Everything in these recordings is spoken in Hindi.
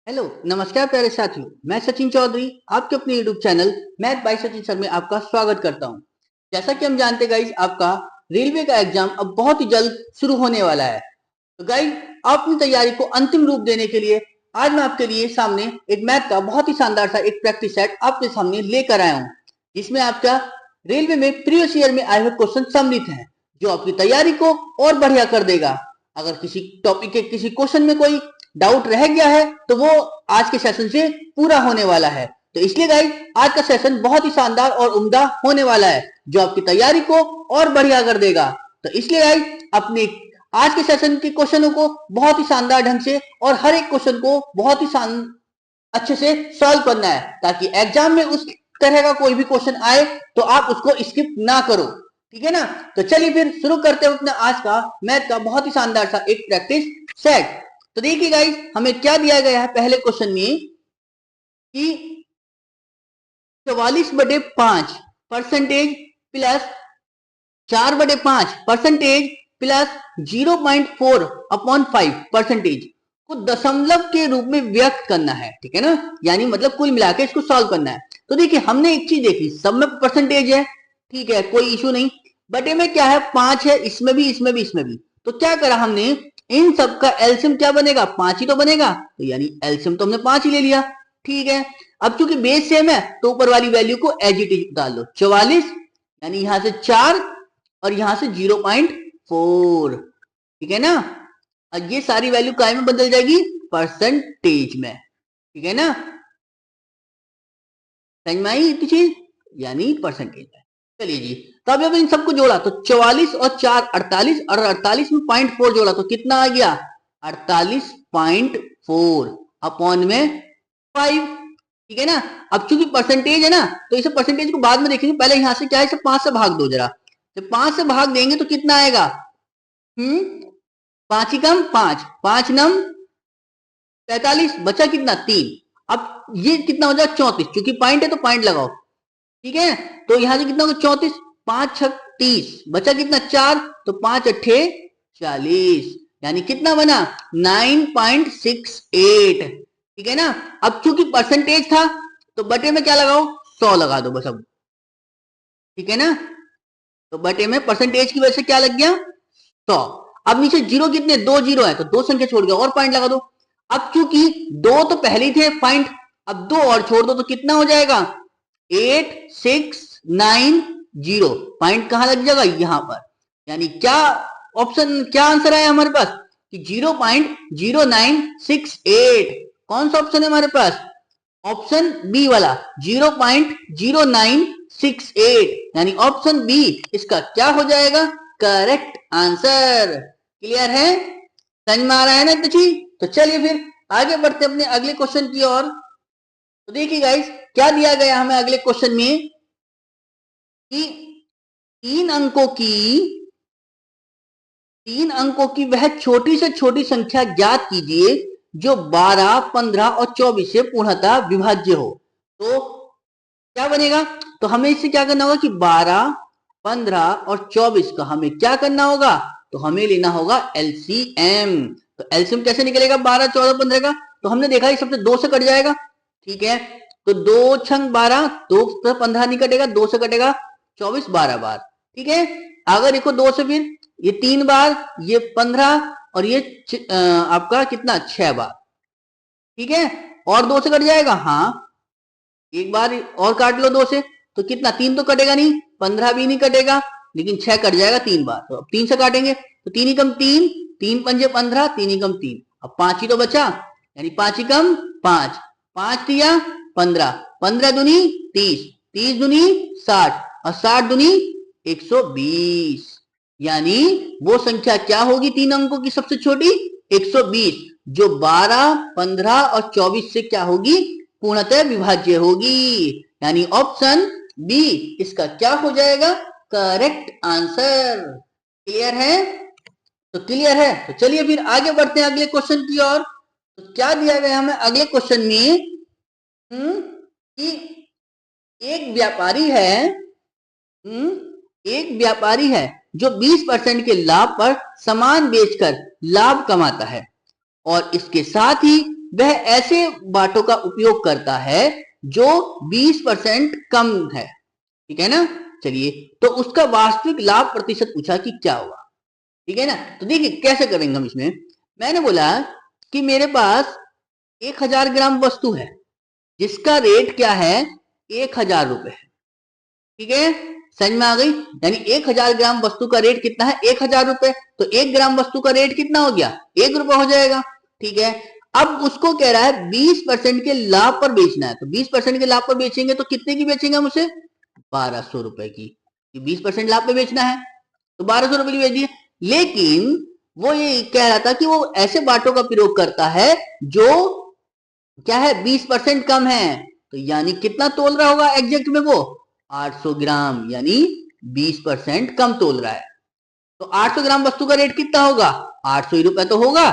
हेलो नमस्कार प्यारे साथियों। मैं सचिन चौधरी आपके अपने YouTube channel math bye Sachin sir में आपका स्वागत करता हूं। जैसा कि हम जानते गाइज, आपका रेलवे का एग्जाम अब बहुत ही जल्द शुरू होने वाला है। तो गाइज, आप अपनी तैयारी को अंतिम रूप देने के लिए आज मैं आपके लिए सामने एक मैथ का बहुत ही शानदार सा एक प्रैक्टिस सेट आपके सामने लेकर आया हूँ, जिसमें आपका रेलवे में प्रीवियस ईयर में आए हुए क्वेश्चन सम्मिलित हैं, जो आपकी तैयारी को और बढ़िया कर देगा। अगर किसी टॉपिक के किसी क्वेश्चन में कोई डाउट रह गया है तो वो आज के सेशन से पूरा होने वाला है। तो इसलिए गाइस, आज का सेशन बहुत ही शानदार और उम्दा होने वाला है, जो आपकी तैयारी को और बढ़िया कर देगा। तो इसलिए गाइस, अपने आज के सेशन के क्वेश्चनों को बहुत ही शानदार ढंग से और हर एक क्वेश्चन को बहुत ही अच्छे से सॉल्व करना है, ताकि एग्जाम में उस तरह का कोई भी क्वेश्चन आए तो आप उसको स्किप ना करो। ठीक है ना? तो चलिए फिर शुरू करते हैं अपना आज का मैथ का बहुत ही शानदार सा एक प्रैक्टिस सेट। तो देखिए गाइस, हमें क्या दिया गया है पहले क्वेश्चन में कि 44/5 percentage plus 4/5 percentage plus 0.4/5 percentage को दशमलव के रूप में व्यक्त करना है। ठीक है ना? यानी मतलब कुल मिलाकर इसको सॉल्व करना है। तो देखिए, हमने एक चीज देखी, सब में परसेंटेज है, ठीक है, कोई इशू नहीं। बटे में क्या है, 5 है, इसमें भी इसमें भी इसमें भी। तो क्या करा हमने, इन सब का एलसीएम क्या बनेगा, 5 ही तो बनेगा। तो यानी एलसीएम तो हमने 5 ही ले लिया। ठीक है, अब चूंकि बेस सेम है तो ऊपर वाली वैल्यू को एज इट इज डाल दो। 44 यानी यहां से 4 और यहां से 0.4। ठीक है ना? और ये सारी वैल्यू काय में बदल जाएगी, परसेंटेज में। ठीक है ना? समझ में आई इतनी चीज, यानी परसेंटेज में। चलिए जी, तो अब इन सबको जोड़ा तो 44 और 4 48, और 48 में 0.4 जोड़ा तो कितना आ गया, 48.4 अपॉन में 5। ठीक है ना? अब चूंकि परसेंटेज है ना, तो इसे परसेंटेज को बाद में देखेंगे, पहले यहां से क्या है, इसे 5 से भाग दो जरा। तो 5 से भाग देंगे तो कितना आएगा, 5 ही कम 5, 5 नम 45, बचा कितना 3। अब ये कितना हो जाएगा 34, क्योंकि पॉइंट है तो पॉइंट लगाओ। ठीक है, तो यहां से कितना होगा 34, 5 6 30, बचा कितना 4, तो 5 अट्ठे 40, यानी कितना बना 9.68। ठीक है ना? अब चूंकि परसेंटेज था तो बटे में क्या लगाओ, 100 लगा दो बस अब। ठीक है ना? तो बटे में परसेंटेज की वजह से क्या लग गया, 100। अब नीचे जीरो कितने, 2 जीरो है, तो 2 संख्या छोड़ गया और पॉइंट लगा दो। अब चूंकि 2 तो पहले थे पॉइंट, अब 2 और छोड़ दो तो कितना हो जाएगा, 8690। पॉइंट कहां लग जाएगा, यहां पर। यानी क्या ऑप्शन, क्या आंसर आया हमारे पास कि 0.0968। कौन सा ऑप्शन है हमारे पास, ऑप्शन बी वाला 0.0968, यानी ऑप्शन बी इसका क्या हो जाएगा, करेक्ट आंसर। क्लियर है, समझ में आ रहा है ना तुझी? तो चलिए फिर आगे बढ़ते अपने अगले क्वेश्चन की ओर। तो देखिए गाइस, क्या दिया गया हमें अगले क्वेश्चन में कि तीन अंकों की वह छोटी से छोटी संख्या ज्ञात कीजिए जो 12, 15 और 24 से पूर्णतः विभाज्य हो। तो क्या बनेगा, तो हमें इससे क्या करना होगा कि 12, 15 और 24 का हमें क्या करना होगा, तो हमें लेना होगा एलसीएम। तो एलसीएम कैसे निकलेगा 12, 14, 15 का, तो हमने देखा ये सबसे 2 से कट जाएगा। ठीक है, तो 2 छंग 12, 2 से 15 नहीं कटेगा, 2 से कटेगा 24 12 बार। ठीक है, अगर देखो 2 से फिर ये 3 बार, ये 15 और ये आपका कितना 6 बार। ठीक है, और 2 से कट जाएगा, हाँ एक बार और काट लो 2 से, तो कितना 3 तो कटेगा नहीं, 15 भी नहीं कटेगा, लेकिन 6 कट जाएगा 3 बार। तो अब 3 से काटेंगे तो 3 ही कम 3, 3 पंजे 15, 3 ही कम 3, अब 5 ही तो बचा, यानी 5 ही कम 5, 5 दिया 15, 15 दूनी 30, 30 दूनी 60 और 60 दूनी 120। यानी वो संख्या क्या होगी तीन अंकों की सबसे छोटी, 120, जो 12, 15 और 24 से क्या होगी, पूर्णतः विभाज्य होगी। यानी ऑप्शन बी इसका क्या हो जाएगा, करेक्ट आंसर। क्लियर है? तो क्लियर है, तो चलिए फिर आगे बढ़ते हैं अगले क्वेश्चन की ओर। तो क्या दिया गया हमें अगले क्वेश्चन में कि एक व्यापारी है, एक व्यापारी है जो 20% के लाभ पर सामान बेचकर लाभ कमाता है, और इसके साथ ही वह ऐसे बाटों का उपयोग करता है जो 20% कम है, ठीक है ना। चलिए, तो उसका वास्तविक लाभ प्रतिशत पूछा कि क्या होगा, ठीक है ना। तो देखिए कैसे करेंगे हम इसमें। मैंने बोला कि मेरे पास 1000 ग्राम वस्तु है जिसका रेट क्या है, 1000 रुपए, ठीक है। समझ में आ गई। यानी 1000 ग्राम वस्तु का रेट कितना है, 1000 रुपए। तो 1 ग्राम वस्तु का रेट कितना हो गया, 1 रुपए हो जाएगा, ठीक है। अब उसको कह रहा है 20% के लाभ पर बेचना है, तो 20% के लाभ पर बेचेंगे तो कितने की बेचेंगे हम उसे, 1200 रुपए की। 20% लाभ पे बेचना है तो 1200 रुपए की बेच दिए। लेकिन वो ये कह रहा था कि वो ऐसे बाटों का प्रयोग करता है जो क्या है, 20% कम है। तो यानी कितना तोल रहा होगा एग्जैक्ट में वो, 800 ग्राम, यानी 20% कम तोल रहा है। तो 800 ग्राम वस्तु का रेट कितना होगा, 800 ही रुपए तो होगा।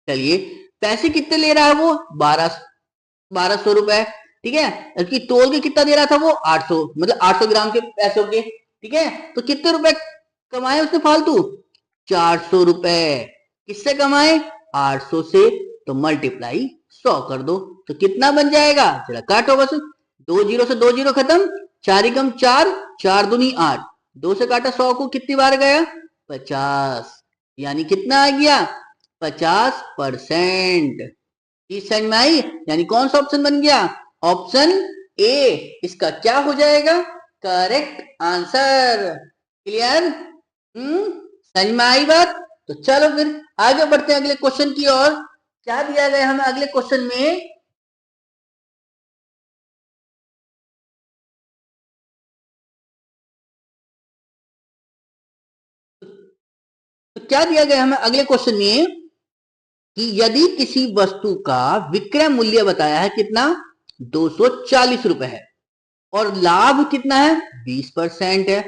चलिए, पैसे कितने ले रहा है वो, 1200 रुपए, ठीक है। इसकी तोल के कितना दे रहा था वो, 800, मतलब 800 ग्राम के पैसों के, ठीक है। तो कितने रुपए कमाए उसने फालतू, 400 रुपए। किससे कमाए, 800 से। तो मल्टीप्लाई 100 कर दो, तो कितना बन जाएगा, जरा काटो बस, 2 जीरो से 2 जीरो खत्म, 4 एकम 4, 4 दूनी 8, 2 से काटा 100 को कितनी बार गया, 50, यानी कितना आ गया, 50%। चीज समझ में आई। यानी कौन सा ऑप्शन बन गया, ऑप्शन ए इसका क्या हो जाएगा, करेक्ट आंसर। क्लियर, समझ में आई बात। तो चलो फिर आगे बढ़ते हैं अगले क्वेश्चन की ओर। क्या दिया गया हमें अगले क्वेश्चन में, तो क्या दिया गया हमें अगले क्वेश्चन में कि यदि किसी वस्तु का विक्रय मूल्य बताया है कितना, 240 रुपए है और लाभ कितना है, 20% है।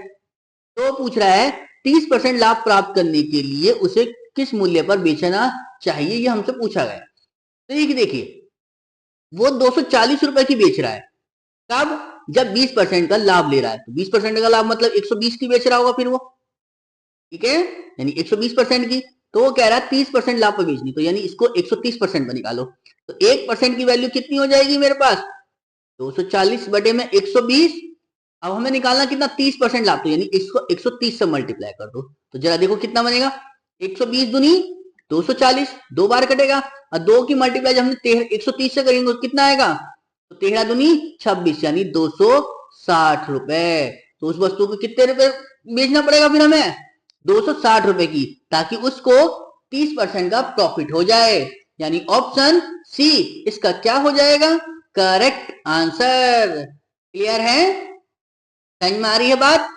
तो पूछ रहा है 30% लाभ प्राप्त करने के लिए उसे किस मूल्य पर बेचना चाहिए, ये हमसे पूछा गया। तो ये देखिए, वो 240 रुपए की बेच रहा है, कब, जब 20% का लाभ ले रहा है। तो 20% का लाभ मतलब 120 की बेच रहा होगा फिर वो, ठीक है, यानी 120% की। तो वो कह रहा है 30% लाभ पर बेचनी, तो यानी इसको 130% पर निकालो। तो 1% की वैल्यू कितनी हो जाएगी मेरे पास, 240 बटे में 120। अब हमें निकालना कितना, 30% लाभ, तो यानी इसको 130 से मल्टीप्लाई कर दो। तो जरा देखो कितना बनेगा, 120 दूनी 240, 2 बार कटेगा, और 2 की मल्टीप्लाई जब हमने 130 से करेंगे तो कितना आएगा, तो 13 दूनी 26, यानी 260 रुपए। तो उस वस्तु को कितने रुपए बेचना पड़ेगा फिर हमें, 260 रुपए की, ताकि उसको 30% का प्रॉफिट हो जाए। यानी ऑप्शन सी इसका क्या हो जाएगा, करेक्ट आंसर। क्लियर है, समझ में आ रही है बात,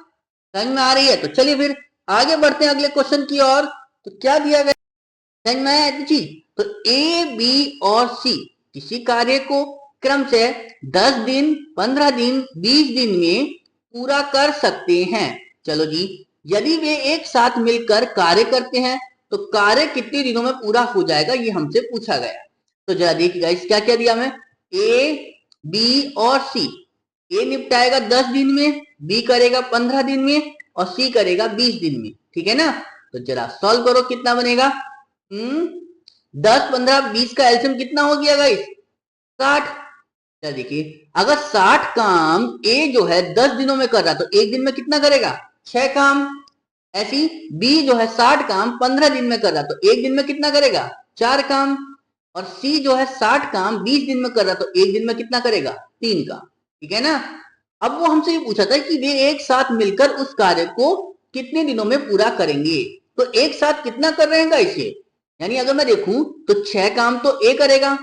समझ में आ रही है। तो चलिए फिर आगे बढ़ते हैं अगले क्वेश्चन की ओर। तो क्या दिया गया, समझ में आया चीज। तो ए बी और सी किसी कार्य को क्रम से 10 दिन, 15 दिन, 20 दिन में पूरा कर सकते हैं। चलो जी, यदि वे एक साथ मिलकर कार्य करते हैं तो कार्य कितने दिनों में पूरा हो जाएगा, ये हमसे पूछा गया। तो जरा देखिएगा इस क्या क्या दिया हमें, ए बी और सी। ए निपटाएगा 10 दिन में, बी करेगा 15 दिन में, और सी करेगा 20 दिन में, ठीक है ना। तो जरा सॉल्व करो, कितना बनेगा, 10 15 20 का एलसीएम कितना हो गया गाइस, 60। देखिए, अगर 60 काम ए जो है 10 दिनों में कर रहा है तो एक दिन में कितना करेगा, 6 काम। ऐसी बी जो है 60 काम 15 दिन में कर रहा है तो एक दिन में कितना करेगा, 4 काम। और सी जो है 60 काम 20 दिन में कर रहा है तो एक दिन में कितना करेगा, 3 काम, ठीक है ना। अब वो हमसे ये पूछा था कि वे एक साथ मिलकर उस कार्य को कितने दिनों में पूरा करेंगे। तो एक साथ कितना कर रहे हैं इसे, यानी अगर मैं देखूं तो 6 काम तो ए करेगा,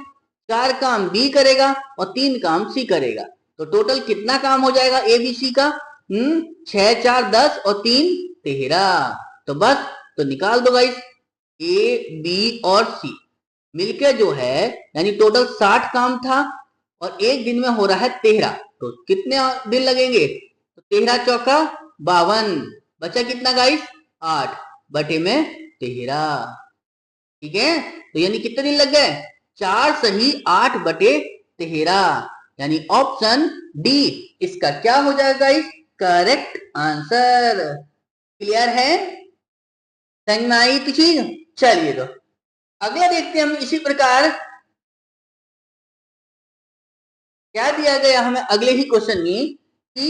4 काम बी करेगा, और 3 काम सी करेगा। तो टोटल कितना काम हो जाएगा ए बी सी का, 6 4 10 और 3 13। तो बस, तो निकाल दो गाइस, ए बी और सी मिलके जो है, यानी टोटल 60 काम था और एक दिन में हो रहा है 13। तो कितने दिन लगेंगे, तो 13 चौका 52, बचा कितना गाइस, 8 बटे में 13, ठीक है। तो यानी कितने दिन लग गए, 4 सही 8 बटे 13, यानी ऑप्शन डी इसका क्या हो जाएगा इस करेक्ट आंसर। क्लियर है, समझ में आई तो चीज। चलिए तो अगला देखते हैं हम इसी प्रकार क्या दिया गया हमें अगले ही क्वेश्चन में कि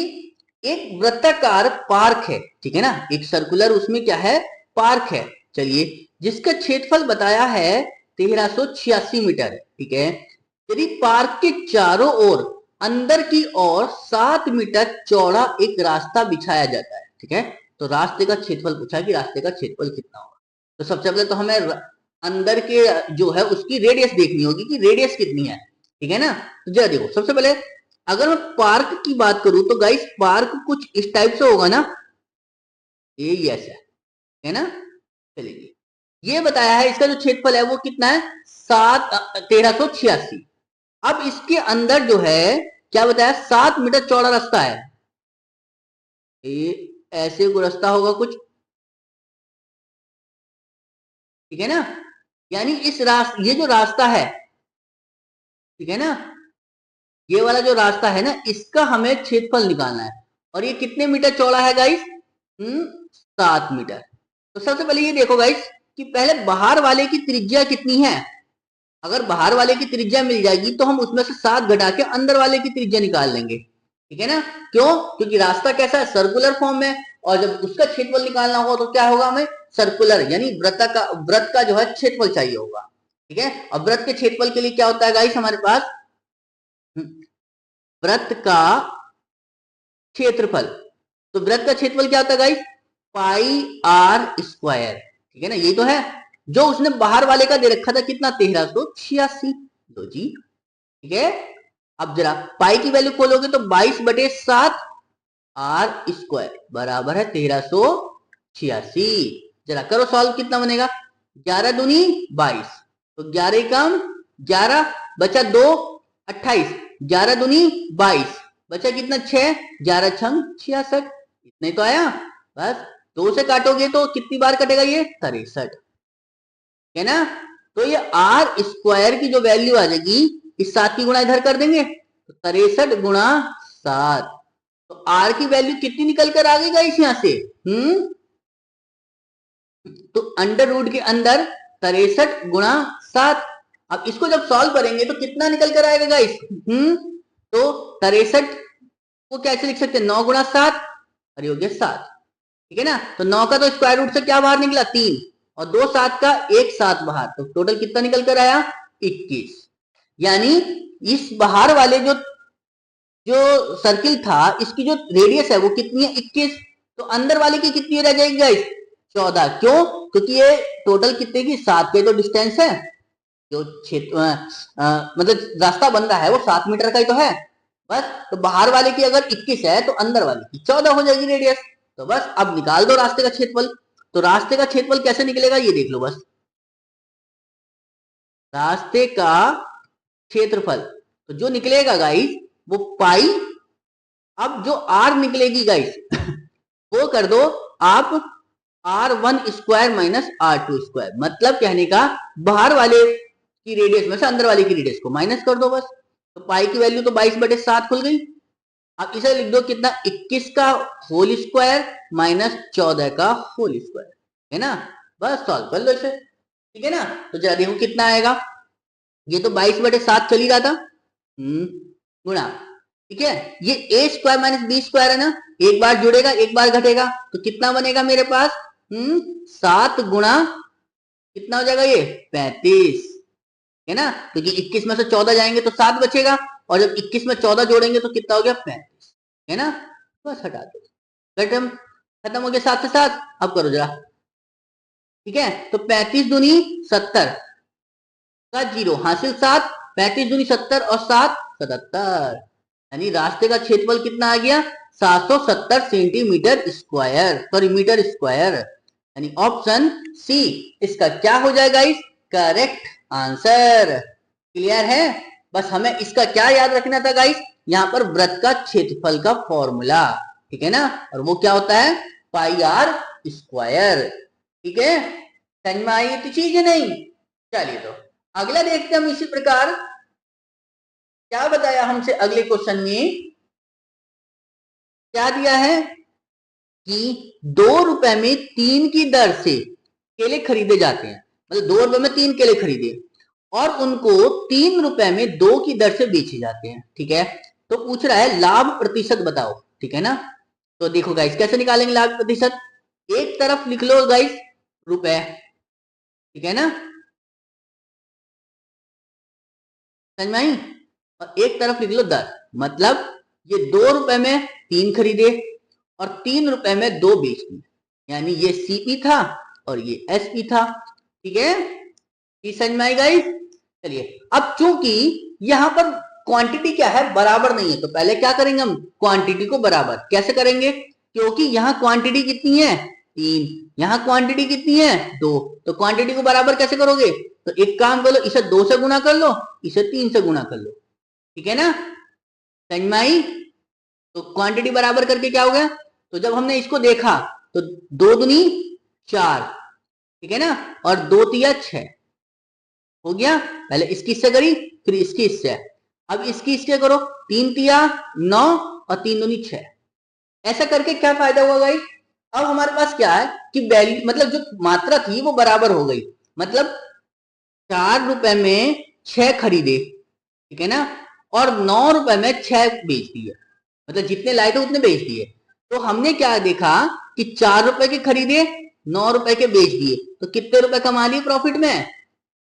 एक वृत्ताकार पार्क है, ठीक है ना, एक सर्कुलर उसमें क्या है, पार्क है, चलिए, जिसका क्षेत्रफल बताया है 1386 मीटर, ठीक है। यदि पार्क के चारों ओर अंदर की ओर 7 मीटर चौड़ा एक रास्ता बिछाया जाता है, ठीक है, तो रास्ते का क्षेत्रफल पूछा कि रास्ते का क्षेत्रफल कितना होगा। तो सबसे पहले तो हमें अंदर के जो है उसकी रेडियस देखनी होगी कि रेडियस कितनी है, ठीक है ना। तो जरा देखो, सबसे पहले अगर मैं पार्क की बात करूं तो गाइस पार्क कुछ इस टाइप से होगा ना, ये ऐसा है ना, चलिए, ये बताया है इसका जो क्षेत्रफल है वो कितना है, 1386। अब इसके अंदर जो है क्या बताया, 7 मीटर चौड़ा रास्ता है, ये ऐसे को रास्ता होगा कुछ, ठीक है ना, यानी इस ये जो रास्ता है, ठीक है ना, ये वाला जो रास्ता है ना, इसका हमें क्षेत्रफल निकालना है, और ये कितने मीटर चौड़ा है गाइस, 7 मीटर। तो सबसे पहले ये देखो गाइस कि पहले बाहर वाले की त्रिज्या कितनी है, अगर बाहर वाले की त्रिज्या मिल जाएगी तो हम उसमें से 7 घटा के अंदर वाले की त्रिज्या निकाल लेंगे, ठीक है ना। क्यों, क्योंकि रास्ता कैसा है, सर्कुलर फॉर्म में, और जब उसका क्षेत्रफल निकालना होगा तो क्या होगा, हमें सर्कुलर यानी वृत्त का जो है क्षेत्रफल चाहिए होगा, ठीक है। और वृत्त के क्षेत्रफल के लिए क्या होता है गाइस हमारे पास, वृत्त का क्षेत्रफल, तो वृत्त का क्षेत्रफल क्या होता है गाइस, पाई आर स्क्वायर, ठीक है ना, ये तो है जो उसने बाहर वाले का दे रखा था कितना, 1386, लो जी, ठीक है। अब जरा पाई की वैल्यू खोलोगे तो 22/7 आर स्क्वायर बराबर है 1386। जरा करो सॉल्व, कितना बनेगा, 11 दूनी 22, तो 11 कम 11 बचा 2 28, 11 दूनी 22 बचा कितना 6, 11 छंग 66, इतने तो आया, बस 2 से काटोगे तो कितनी बार कटेगा ये, 63, है ना। तो ये आर स्क्वायर की जो वैल्यू आ जाएगी, इस 7 की गुणा इधर कर देंगे तो 63 गुणा 7, तो आर की वैल्यू कितनी निकल कर आ गई इस यहां से, तो अंडर रूट के अंदर 63 गुणा 7। अब इसको जब सॉल्व करेंगे तो कितना निकल कर आएगा गाइस, तो 63 को कैसे लिख सकते हैं, 9 गुणा 7, अरे हो गया 7, ठीक है ना। तो 9 का तो स्क्वायर रूट से क्या बाहर निकला 3, और 2 7 का 1 7 बाहर, तो टोटल कितना निकल कर आया 21। यानी इस बाहर वाले जो जो सर्किल था इसकी जो रेडियस है वो कितनी है 21, तो अंदर वाले की कितनी रह जाएगी गाइस 14, क्यों, क्योंकि ये टोटल कितने की 7 के तो डिस्टेंस है, जो क्षेत्र मतलब रास्ता बन रहा है वो 7 मीटर का ही तो है, बस, तो बाहर वाले की अगर 21 है तो अंदर वाले की 14 हो जाएगी रेडियस, तो बस अब निकाल दो रास्ते का क्षेत्रफल। तो रास्ते का क्षेत्रफल कैसे निकलेगा ये देख लो, बस रास्ते का क्षेत्रफल तो जो निकलेगा गाइस वो पाई, अब जो आर निकलेगी गाइस वो कर दो आप R1 square minus R2 square, मतलब कहने का बाहर वाले की रेडियस में से अंदर वाले की रेडियस को माइनस कर दो बस, तो पाई की वैल्यू तो 22/7 खुल गई। अब इसे लिख दो कितना, 21 का होल स्क्वायर माइनस 14 का होल स्क्वायर, है ना, बस सॉल्व कर लो इसे, ठीक है ना। तो जरा देखो कितना आएगा, ये तो 22/7 चल ही रहा था, गुणा, ठीक है, ये ए स्क्वायर माइनस बी स्क्वायर है ना, एक बार जुड़ेगा एक बार घटेगा, तो कितना बनेगा मेरे पास, 7 गुणा कितना हो जाएगा ये 35, है ना, क्योंकि 21 में से 14 जाएंगे तो 7 बचेगा, और जब 21 में 14 जोड़ेंगे तो कितना हो गया 35, है ना, बस हटा दो, खत्म, खत्म हो गया 7 से 7। अब करो जरा, ठीक है, तो 35 दूनी 70 का जीरो हासिल 7, 35 दूनी 70 और 7 77, यानी रास्ते का क्षेत्रफल कितना आ गया 770 centimetre square, sorry metre square, यानी ऑप्शन सी इसका क्या हो जाएगा इस करेक्ट आंसर। क्लियर है, बस हमें इसका क्या याद रखना था गाइस, यहाँ पर वृत्त का क्षेत्रफल का फॉर्मूला, ठीक है ना, और वो क्या होता है पाई आर स्क्वायर, ठीक है, समझ में आई तो चीज नहीं। चलिए तो अगला देखते हैं हम इसी प्रकार, क्या बताया हमसे अगले क्वेश्चन में, क्या दिया है कि 2 रुपए में 3 की दर से केले खरीदे जाते हैं, मतलब 2 रुपए में 3 केले खरीदे, और उनको 3 रुपए में 2 की दर से बेचे जाते हैं। ठीक है, तो पूछ रहा है लाभ प्रतिशत बताओ। ठीक है ना, तो देखो गाइस कैसे निकालेंगे लाभ प्रतिशत। एक तरफ लिख लो गाइस रुपए, ठीक है ना, समझ में आई, और एक तरफ लिख लो दर। मतलब ये 2 रुपए में 3 खरीदे और 3 रुपए में 2 बेच दिए, यानी ये सीपी था और ये एसपी था। ठीक है, ये समझ में आई गाइस। चलिए अब चूंकि यहां पर क्वांटिटी क्या है, बराबर नहीं है, तो पहले क्या करेंगे हम, क्वांटिटी को बराबर कैसे करेंगे, क्योंकि यहाँ क्वांटिटी कितनी है 3, यहाँ क्वांटिटी कितनी है 2, तो क्वांटिटी को बराबर कैसे करोगे, तो एक काम करो, इसे 2 से गुना कर लो, इसे 3 से गुना कर लो। ठीक है ना, समझ में आई। तो क्वांटिटी बराबर करके क्या हो गया, तो जब हमने इसको देखा तो 2 दूनी 4, ठीक है ना, और 2 तिया 6 हो गया। पहले इसकी इससे करी, फिर इसकी इससे, अब इसकी इसके करो, 3 तिया 9 और 3 दूनी 6। ऐसा करके क्या फायदा हुआ भाई, अब हमारे पास क्या है कि वैल्यू मतलब जो मात्रा थी वो बराबर हो गई। मतलब 4 रुपए में 6 खरीदे, ठीक है ना, और 9 रुपए में 6 बेच दिए, मतलब जितने लाए थे उतने बेच दिए। तो हमने क्या देखा कि 4 रुपए के खरीदे, 9 रुपए के बेच दिए, तो कितने रुपए कमा लिए प्रॉफिट में,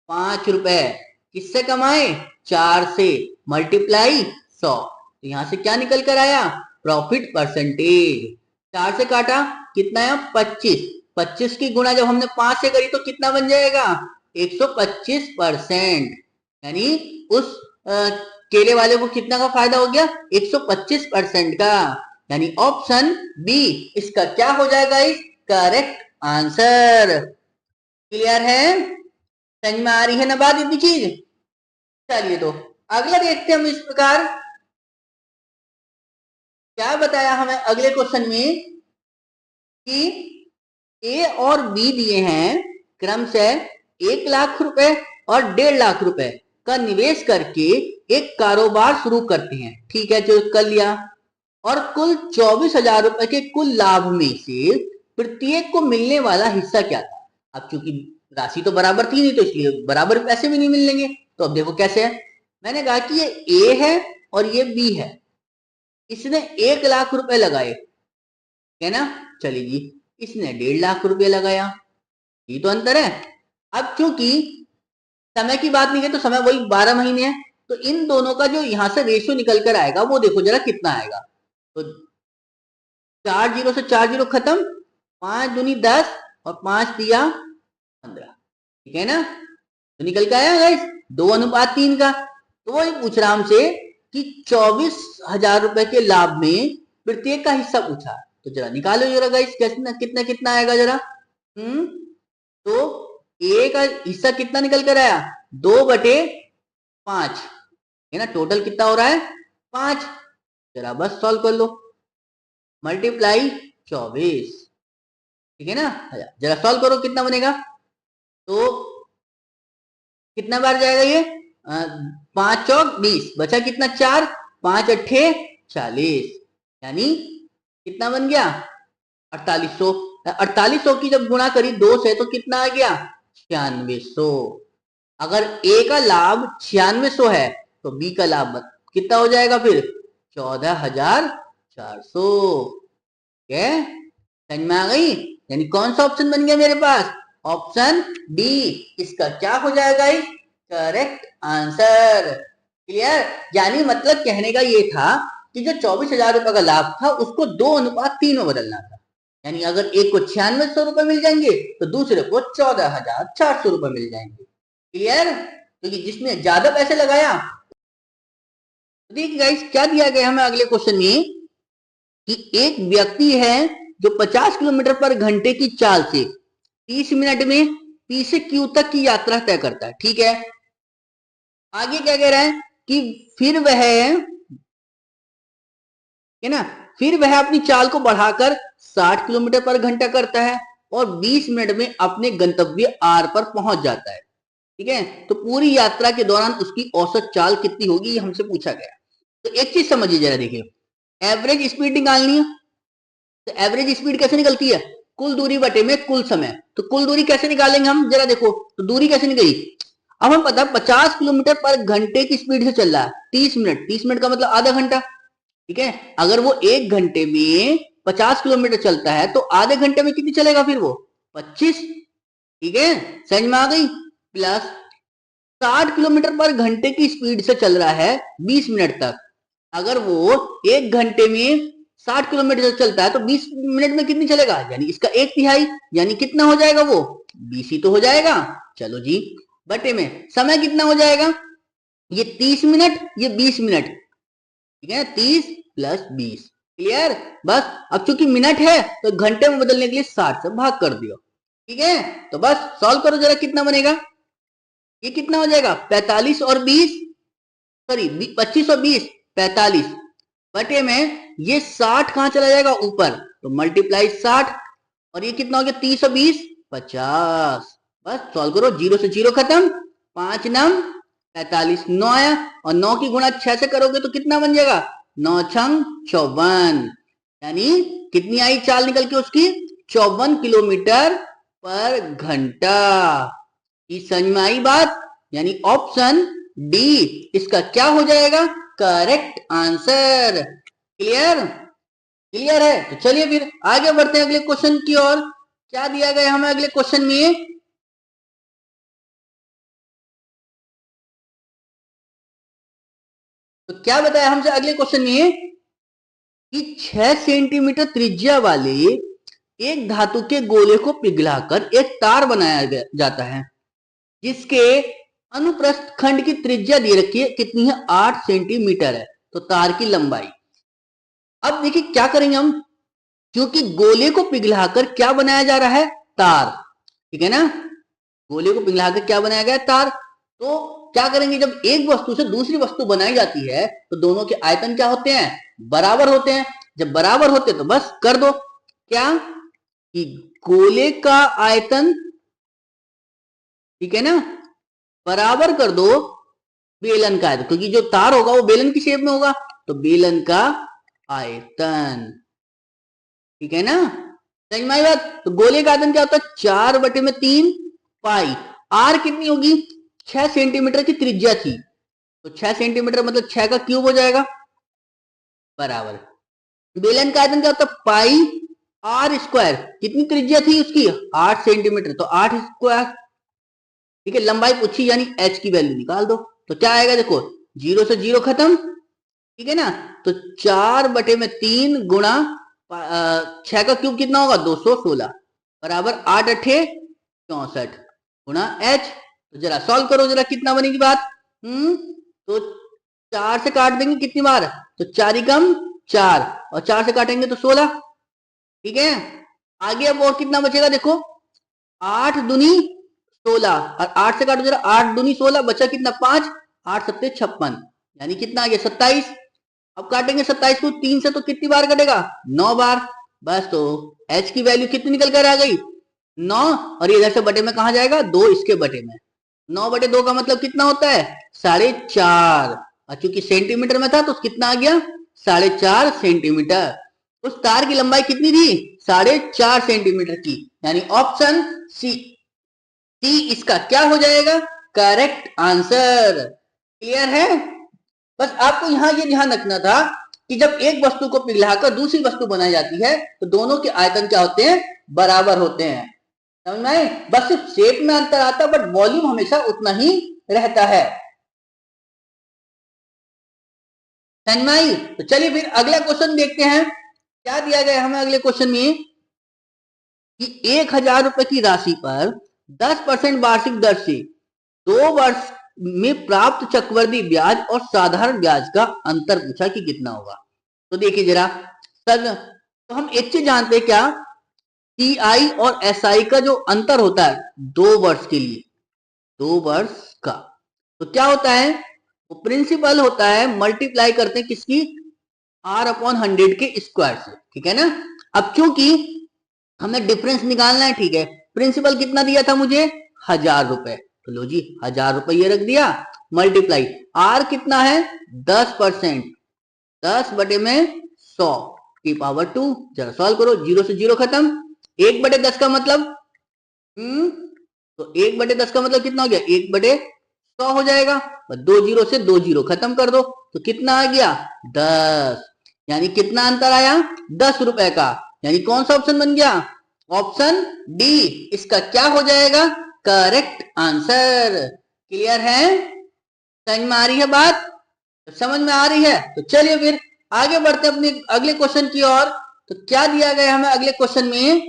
5 रुपए। किससे कमाए, 4 से, मल्टीप्लाई 100, तो यहां से क्या निकल कर आया, प्रॉफिट परसेंटेज। 4 से काटा कितना है 25, 25 की गुणा जब हमने 5 से करी तो कितना बन जाएगा 125%, यानी उस केले वाले को कितना का फायदा हो गया 125% का, यानी ऑप्शन बी इसका क्या हो जाएगा इस करेक्ट आंसर। क्लियर है, समझ में आ रही है ना बात इतनी चीज। चलिए तो अगला देखते हैं हम इस प्रकार क्या बताया हमें अगले क्वेश्चन में कि ए और बी दिए हैं क्रमशः 1 लाख रुपए और 1.5 लाख रुपए का निवेश करके एक कारोबार शुरू करते हैं। ठीक है, जो कर लिया, और कुल 24,000 रुपए के कुल लाभ में से प्रत्येक को मिलने वाला हिस्सा क्या था। अब चूंकि राशि तो बराबर थी नहीं, तो इसलिए बराबर पैसे भी नहीं मिलेंगे। तो अब देखो कैसे है, मैंने कहा कि ये ए है और ये बी है, इसने 1 लाख रुपए लगाए, है ना, चलिए जी, इसने 1.5 लाख रुपए लगाया, ये तो अंतर है। अब चूंकि समय की बात नहीं है तो समय वही 12 महीने है, तो इन दोनों का जो यहां से रेशियो निकल कर आएगा वो देखो जरा कितना आएगा। तो 4 जीरो से 4 जीरो खत्म, 5 दूनी 10 और 5 दिया 15, ठीक है ना, तो निकल के आया गाइस 2:3 का। तो वही पूछ रहा हमसे कि 24,000 रुपए के लाभ में प्रत्येक का हिस्सा पूछा, तो जरा निकालो जरा गाइस कितना कितना कितना आएगा जरा। तो ए का हिस्सा कितना निकल कर आया 2/5, है ना, टोटल कितना हो रहा है 5। जरा बस सॉल्व कर लो, मल्टीप्लाई 24, ठीक है ना, जरा सॉल्व करो कितना बनेगा, तो कितना बार जाएगा ये 5 चौक 20, बचा कितना 4, 5 अट्ठे 40, यानी कितना बन गया 4800। 4800 की जब गुणा करी 2 से तो कितना आ गया 9600। अगर ए का लाभ 9600 है तो बी का लाभ कितना हो जाएगा फिर 14,400। ठीक है, समझ में आ गई, यानी कौन सा ऑप्शन बन गया मेरे पास, ऑप्शन डी इसका क्या हो जाएगा करेक्ट आंसर। क्लियर, यानी मतलब कहने का ये था कि जो 24,000 रुपए का लाभ था उसको 2:3 में बदलना था, यानी अगर एक को 9600 रुपए मिल जाएंगे तो दूसरे को 14,400 रुपए मिल जाएंगे। क्लियर, क्योंकि तो जिसने ज्यादा पैसे लगाया, देखिए गाइस क्या दिया गया हमें अगले क्वेश्चन में कि एक व्यक्ति है जो 50 किलोमीटर पर घंटे की चाल से 30 मिनट में पी से क्यू तक की यात्रा तय करता है। ठीक है, आगे क्या कह रहा है कि फिर वह है ना, फिर वह अपनी चाल को बढ़ाकर 60 किलोमीटर पर घंटा करता है और 20 मिनट में अपने गंतव्य आर पर पहुंच जाता है। ठीक है, तो पूरी यात्रा के दौरान उसकी औसत चाल कितनी होगी हमसे पूछा गया। तो एक चीज समझिए जरा, देखिए एवरेज स्पीड निकालनी है, तो एवरेज स्पीड कैसे निकलती है, कुल दूरी बटे में कुल समय। तो कुल दूरी कैसे निकालेंगे हम, जरा देखो, तो दूरी कैसे निकली, अब हम पता 50 किलोमीटर पर घंटे की स्पीड से चल रहा है 30 मिनट, 30 मिनट का मतलब आधा घंटा, ठीक है। अगर वो 1 घंटे में 50 किलोमीटर चलता है तो आधे घंटे में कितनी चलेगा फिर वो 25, ठीक है, समझ में आ गई। प्लस 60 किलोमीटर पर घंटे की स्पीड से चल रहा है 20 मिनट तक, अगर वो 1 घंटे में 60 किलोमीटर चलता है तो 20 मिनट में कितनी चलेगा, यानी इसका 1/3, यानी कितना हो जाएगा वो 20 ही तो हो जाएगा। चलो जी, बटे में समय कितना हो जाएगा, ये 30 मिनट, ये 20 मिनट, ठीक है, 30 प्लस 20, क्लियर। बस अब चूंकि मिनट है तो घंटे में बदलने के लिए 60 से भाग कर दियो, ठीक है। तो बस सॉल्व करो जरा, कितना बनेगा, ये कितना हो जाएगा 45 और 20, सॉरी 25 और 20 45, बटे में ये 60 कहां चला जाएगा ऊपर, तो मल्टीप्लाई 60, और ये कितना हो गया 30 और 20 50। बस सॉल्व करो, 0 से 0 खत्म, 5 नम 45, 9 आया, और 9 की गुणा 6 से करोगे तो कितना बन जाएगा 9 छंग 54, यानी कितनी आई चाल निकल के उसकी 54 किलोमीटर पर घंटा। इस समझ में आई बात, यानी ऑप्शन डी इसका क्या हो जाएगा करेक्ट आंसर। क्लियर, क्लियर है। तो चलिए फिर आगे बढ़ते हैं अगले क्वेश्चन की ओर। क्या दिया गया हमें अगले क्वेश्चन में, तो क्या बताया हमसे अगले क्वेश्चन में कि 6 सेंटीमीटर त्रिज्या वाले एक धातु के गोले को पिघलाकर एक तार बनाया जाता है जिसके अनुप्रस्थ खंड की त्रिज्या दे रखी है कितनी है 8 सेंटीमीटर है, तो तार की लंबाई। अब देखिए क्या करेंगे हम, क्योंकि गोले को पिघलाकर क्या बनाया जा रहा है तार, ठीक है ना, गोले को पिघलाकर क्या बनाया गया तार। तो क्या करेंगे, जब एक वस्तु से दूसरी वस्तु बनाई जाती है तो दोनों के आयतन क्या होते हैं बराबर होते हैं, जब बराबर होते हैं तो बस कर दो क्या कि गोले का आयतन, ठीक है ना, बराबर कर दो बेलन का आयतन, क्योंकि जो तार होगा वो बेलन की शेप में होगा, तो बेलन का आयतन, ठीक है ना, समझ में आई बात। तो गोले का आयतन क्या होता है 4/3 पाई, आर कितनी होगी 6 सेंटीमीटर की त्रिज्या थी, तो 6 सेंटीमीटर मतलब 6 का क्यूब हो जाएगा, बराबर बेलन का आयतन क्या होता है पाई आर स्क्वायर, कितनी त्रिज्या थी उसकी 8 सेंटीमीटर, तो 8 स्क्वायर, ठीक है, लंबाई पूछी यानी एच की वैल्यू निकाल दो, तो क्या आएगा देखो 0 से 0 खत्म, ठीक है ना, तो 4/3 गुणा 6 का क्यूब कितना होगा 216 बराबर 8×8 = 64 गुणा एच। तो जरा सॉल्व करो जरा, कितना बनेगी बात, तो 4 से काट देंगे कितनी बार, तो 4 एकम 4, और 4 से काटेंगे तो 16, ठीक है। आगे अब और कितना बचेगा देखो 8 दूनी 16, और 8 से काटो जरा, 8 दूनी 16, बचा कितना 5, 8 सत्ते 56, यानी कितना आ गया 27। अब काटेंगे 27 को 3 से तो कितनी बार कटेगा 9 बार, बस तो h की वैल्यू कितनी निकल कर आ गई 9, और ये इधर से बटे में कहा जाएगा 2 इसके बटे में, 9/2 का मतलब कितना होता है 4.5, और चूंकि सेंटीमीटर में था तो कितना आ गया 4.5 सेंटीमीटर। उस तार की लंबाई कितनी थी 4.5 सेंटीमीटर की, यानी ऑप्शन सी, सी इसका क्या हो जाएगा करेक्ट आंसर। क्लियर है। बस आपको यहां ये ध्यान रखना था कि जब एक वस्तु को पिघलाकर दूसरी वस्तु बनाई जाती है तो दोनों के आयतन क्या होते हैं बराबर होते हैं, समझ में आए, बस सिर्फ शेप में अंतर आता है बट वॉल्यूम हमेशा उतना ही रहता है, समझ में आई। तो चलिए फिर अगला क्वेश्चन देखते हैं, क्या दिया गया हमें अगले क्वेश्चन में कि 1000 रुपए की राशि पर 10% वार्षिक दर से 2 वर्ष में प्राप्त चक्रवृद्धि ब्याज और साधारण ब्याज का अंतर पूछा कि कितना होगा। तो देखिए जरा सर, तो हम एक चीज जानते हैं क्या, टीआई और एसआई का जो अंतर होता है 2 वर्ष के लिए, 2 वर्ष का, तो क्या होता है वो प्रिंसिपल होता है मल्टीप्लाई करते हैं किसकी R/100 के स्क्वायर से, ठीक है ना। अब क्योंकि हमें डिफरेंस निकालना है, ठीक है, प्रिंसिपल कितना दिया था मुझे 1000 रुपए, तो लो जी 1000 रुपए ये रख दिया, मल्टीप्लाई आर कितना है 10%, 10/100 की पावर 2, जरा सॉल्व करो, 0 से 0 खत्म, 1/10 का मतलब तो 1/10 का मतलब कितना हो गया 1/10, 100 हो जाएगा। और 2 जीरो से 2 जीरो खत्म कर दो तो कितना आ गया 10। यानी कितना अंतर आया 10 रुपए का। यानी कौन सा ऑप्शन बन गया ऑप्शन डी इसका क्या हो जाएगा करेक्ट आंसर। क्लियर है समझ में आ रही है बात समझ में आ रही है तो चलिए फिर आगे बढ़ते हैं अपने अगले क्वेश्चन की ओर। तो क्या दिया गया हमें अगले क्वेश्चन में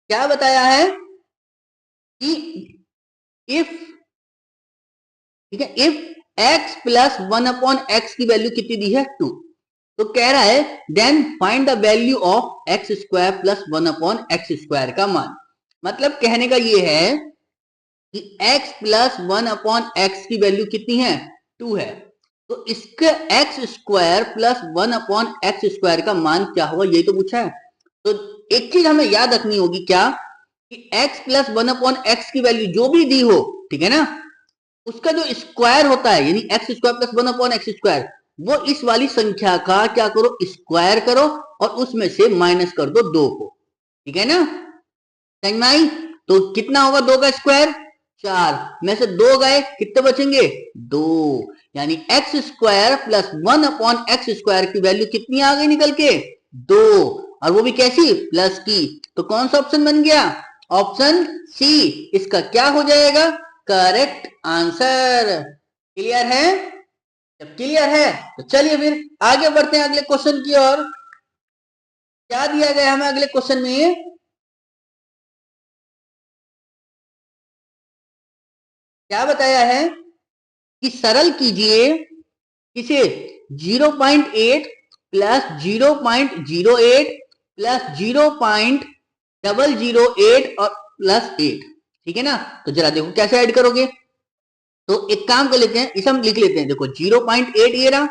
क्या बताया है कि इफ ठीक है इफ x प्लस 1/x की वैल्यू कितनी दी है 2 तो कह रहा है then find the value of x square plus 1/x square का मान। मतलब कहने का ये है कि x प्लस 1/x की वैल्यू कितनी है 2 है तो इसके x square plus 1/x square का मान क्या होगा यही तो पूछा है। तो एक चीज हमें याद रखनी होगी क्या कि x प्लस 1/x की वैल्यू जो भी दी हो ठीक है ना उसका जो स्क्वायर होता है यानी x square plus 1/x square वो इस वाली संख्या का क्या करो स्क्वायर करो और उसमें से माइनस कर दो 2 को। ठीक है ना समझ में आई। तो कितना होगा 2 का स्क्वायर 4 में से 2 गए कितने बचेंगे 2 यानी x square plus 1/x square की वैल्यू कितनी आ गई निकल के 2 और वो भी कैसी प्लस की। तो कौन सा ऑप्शन बन गया ऑप्शन सी इसका क्या हो जाएगा करेक्ट आंसर। क्लियर है जब क्लियर है तो चलिए फिर आगे बढ़ते हैं अगले क्वेश्चन की ओर। क्या दिया गया हमें अगले क्वेश्चन में क्या बताया है कि सरल कीजिए इसे 0.8 प्लस 0.08 प्लस 0.008 और प्लस 8 ठीक है ना। तो जरा देखो कैसे ऐड करोगे तो एक काम कर लेते हैं इसे हम लिख लेते हैं देखो 0.8 ये रहा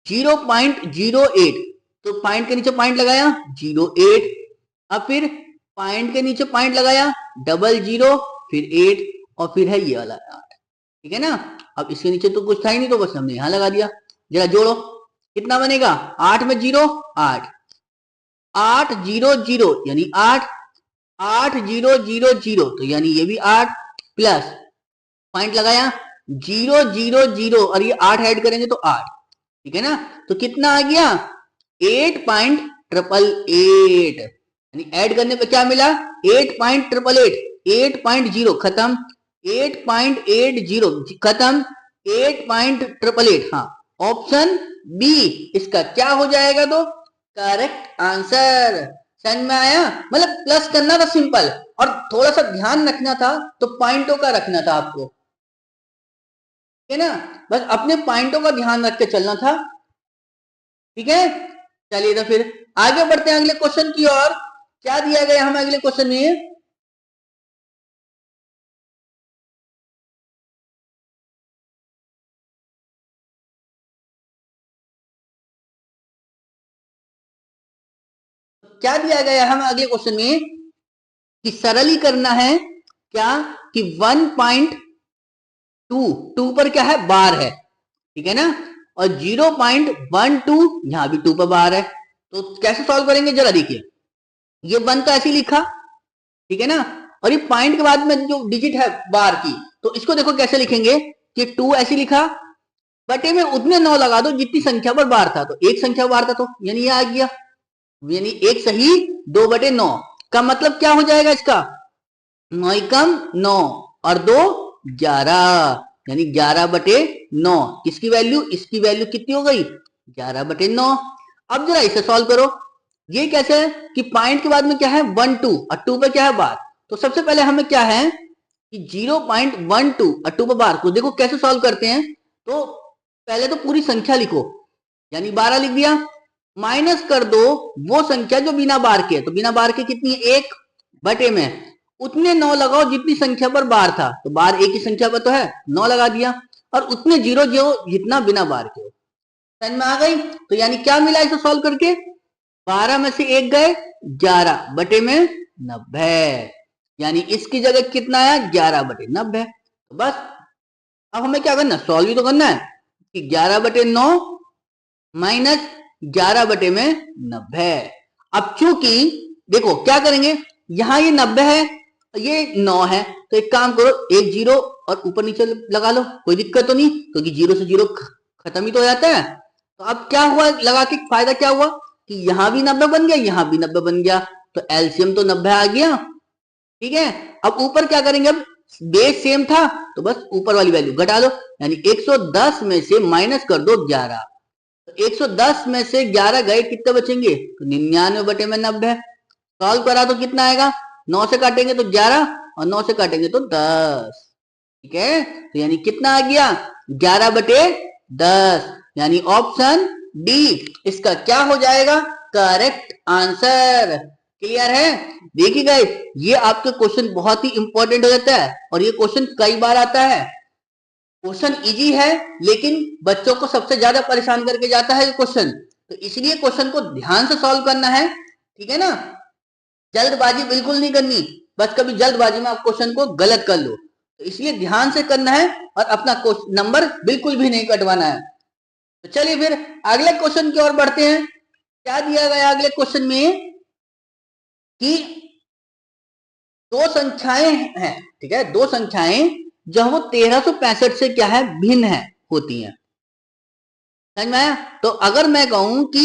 0.08 तो पॉइंट के नीचे पॉइंट लगाया 08 अब फिर पॉइंट के नीचे पॉइंट लगाया 00 फिर 8 और फिर है ये वाला 8 ठीक है ना। अब इसके नीचे तो कुछ था ही नहीं तो बस हमने यहां लगा दिया। जरा जोड़ो कितना बनेगा 8 में 0 8 8 0 0 यानी 8 8 0 0 0 तो यानी ये भी 8 प्लस पॉइंट लगाया 0 0 0 और ये 8 ऐड करेंगे तो 8 ठीक है ना। तो कितना आ गया 8.888 यानी ऐड करने पे क्या मिला 8.888 8.0 खत्म 8.80 खत्म 8.888 हाँ ऑप्शन बी इसका क्या हो जाएगा तो करेक्ट आंसर। समझ में आया मतलब प्लस करना था सिंपल और थोड़ा सा ध्यान रखना था तो पॉइंटों का रखना था आपको ठीक है ना बस अपने पॉइंटों का ध्यान रख के चलना था। ठीक है चलिए तो फिर आगे बढ़ते हैं अगले क्वेश्चन की ओर। क्या दिया गया हमें अगले क्वेश्चन में क्या दिया गया हमें अगले क्वेश्चन में कि सरली करना है क्या कि 1.2 पर क्या है बार है ठीक है ना और 0.12 यहां भी 2 पर बार है तो कैसे सॉल्व करेंगे जरा देखिए ये 1 तो ऐसे ही लिखा ठीक है ना और ये पॉइंट के बाद में जो डिजिट है बार की तो इसको देखो कैसे लिखेंगे कि 2 ऐसे लिखा बटे में उतने 9 लगा दो जितनी संख्या पर बार था तो एक संख्या बार था तो यानी ये आ गया यानी एक सही 2/9 का मतलब क्या हो जाएगा इसका 9 कम 9 और 2 11 यानी 11/9 किसकी वैल्यू इसकी वैल्यू कितनी हो गई 11/9। अब जरा इसे सॉल्व करो ये कैसे है कि पॉइंट के बाद में क्या है 1 2 और 2 पे क्या है बार तो सबसे पहले हमें क्या है कि 0.12 और 2 पे बार को देखो कैसे सॉल्व करते हैं तो पहले तो पूरी संख्या लिखो यानी 12 लिख दिया माइनस कर दो वो संख्या जो बिना बार के तो बिना बार के कितनी है 1 बटे में उतने 9 लगाओ जितनी संख्या पर बार था तो बार एक ही संख्या पर तो है 9 लगा दिया और उतने 0 जो जितना बिना बार के हो समझ में आ गई। तो यानी क्या मिला इसे सॉल्व करके 12 में से 1 गए 11 बटे में 90 यानी इसकी जगह कितना आया 11/90 तो बस अब हमें क्या करना सॉल्व ही तो करना है कि 11/9 माइनस 11/90। अब चूंकि देखो क्या करेंगे यहां ये 90 है ये 9 है, तो एक काम करो, एक जीरो और ऊपर नीचे लगा लो, कोई दिक्कत तो नहीं, क्योंकि जीरो से जीरो खत्म ही तो हो जाता है। तो अब क्या हुआ लगा के, फायदा क्या हुआ कि यहां भी 90 बन गया, यहां भी 90 बन गया, तो एलसीएम तो 90 आ गया। ठीक है, अब ऊपर क्या करेंगे, अब बेस सेम था तो बस ऊपर वाली वैल्यू घटा लो, यानी 110 में से माइनस कर दो 11। तो 110 में से 11 गए, कितने बचेंगे, तो 99 बटे में 90। सॉल्व करा तो कितना आएगा, 9 से काटेंगे तो 11 और 9 से काटेंगे तो 10। ठीक है, तो यानी कितना आ गया, 11 बटे 10, यानी ऑप्शन डी इसका क्या हो जाएगा, करेक्ट आंसर। क्लियर है। देखिए गाइस, ये आपके क्वेश्चन बहुत ही इंपॉर्टेंट हो जाता है और ये क्वेश्चन कई बार आता है। क्वेश्चन इजी है लेकिन बच्चों को सबसे ज्यादा परेशान करके जाता है ये क्वेश्चन, तो इसलिए क्वेश्चन को ध्यान से सॉल्व करना है। ठीक है ना, जल्दबाजी बिल्कुल नहीं करनी, बस कभी जल्दबाजी में आप क्वेश्चन को गलत कर लो, तो इसलिए ध्यान से करना है और अपना नंबर बिल्कुल भी नहीं कटवाना है। तो चलिए फिर अगले क्वेश्चन की ओर बढ़ते हैं। क्या दिया गया अगले क्वेश्चन में कि दो संख्याएं हैं, ठीक है, दो संख्याएं जो वो 1365 से क्या है, भिन्न है, होती हैं। समझ में आया। तो अगर मैं कहूं कि